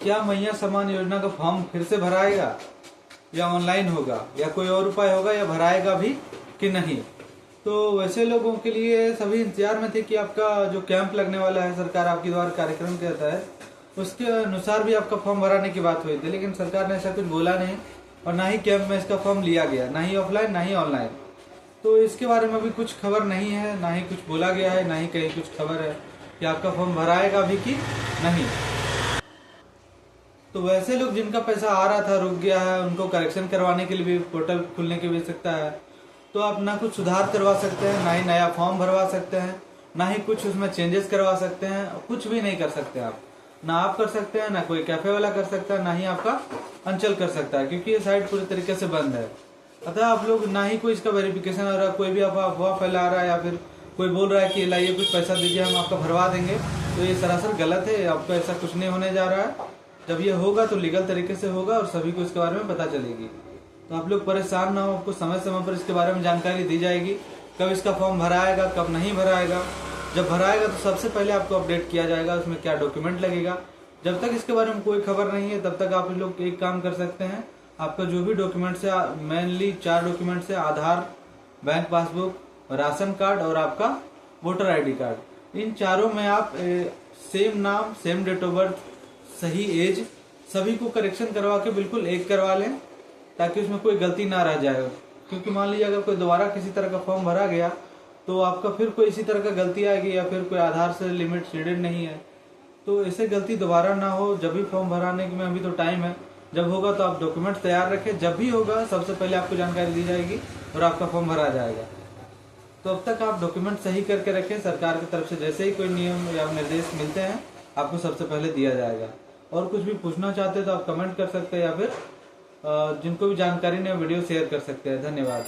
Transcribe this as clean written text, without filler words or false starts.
क्या मैया सम्मान योजना का फॉर्म फिर से भराएगा या ऑनलाइन होगा या कोई और उपाय होगा या भराएगा भी कि नहीं। तो वैसे लोगों के लिए सभी इंतजार में थे कि आपका जो कैंप लगने वाला है सरकार आपके द्वारा कार्यक्रम के तहत, उसके अनुसार भी आपका फॉर्म भराने की बात हुई थी, लेकिन सरकार ने ऐसा कुछ बोला नहीं और ना ही कैंप में इसका फॉर्म लिया गया, ना ही ऑफलाइन ना ही ऑनलाइन। तो इसके बारे में अभी कुछ खबर नहीं है, ना ही कुछ बोला गया है, ना ही कहीं कुछ खबर है कि आपका फॉर्म भराएगा भी कि नहीं। तो वैसे लोग जिनका पैसा आ रहा था रुक गया है, उनको करेक्शन करवाने के लिए भी पोर्टल खुलने की आवश्यकता है। तो आप ना कुछ सुधार करवा सकते हैं, ना ही नया फॉर्म भरवा सकते हैं, ना ही कुछ उसमें चेंजेस करवा सकते हैं, कुछ भी नहीं कर सकते आप। ना आप कर सकते हैं, ना कोई कैफे वाला कर सकता है, ना ही आपका अंचल कर सकता है, क्योंकि ये साइट पूरी तरीके से बंद है। अतः आप लोग ना ही कोई इसका वेरिफिकेशन हो रहा है, कोई भी अफवाह फैला रहा है या फिर कोई बोल रहा है कि लाइए कुछ पैसा दीजिए हम आपका भरवा देंगे, तो ये सरासर गलत है। आपको ऐसा कुछ नहीं होने जा रहा है। जब ये होगा तो लीगल तरीके से होगा और सभी को इसके बारे में पता चलेगी। तो आप लोग परेशान ना हो, आपको समय समय पर इसके बारे में जानकारी दी जाएगी, कब इसका फॉर्म भराएगा कब नहीं भराएगा। जब भराएगा तो सबसे पहले आपको अपडेट किया जाएगा उसमें क्या डॉक्यूमेंट लगेगा। जब तक इसके बारे में कोई खबर नहीं है तब तक आप लोग एक काम कर सकते हैं, आपका जो भी डॉक्यूमेंट्स है, मेनली 4 डॉक्यूमेंट्स है, आधार, बैंक पासबुक, राशन कार्ड और आपका वोटर ID कार्ड। इन चारों में आप सेम नाम, सेम डेट ऑफ बर्थ, सही एज, सभी को करेक्शन करवा के बिल्कुल एक करवा लें, ताकि उसमें कोई गलती ना रह जाए। क्योंकि मान लीजिए अगर कोई दोबारा किसी तरह का फॉर्म भरा गया तो आपका फिर कोई इसी तरह का गलती आएगी या फिर कोई आधार से लिमिट सीडेड नहीं है, तो ऐसे गलती दोबारा ना हो। जब भी फॉर्म भराने में अभी तो टाइम है, जब होगा तो आप डॉक्यूमेंट तैयार रखें, जब भी होगा सबसे पहले आपको जानकारी दी जाएगी और आपका फॉर्म भरा जाएगा। तो अब तक आप डॉक्यूमेंट सही करके रखें, सरकार की तरफ से जैसे ही कोई नियम या निर्देश मिलते हैं आपको सबसे पहले दिया जाएगा। और कुछ भी पूछना चाहते हैं तो आप कमेंट कर सकते हैं या फिर जिनको भी जानकारी नहीं वीडियो शेयर कर सकते हैं। धन्यवाद।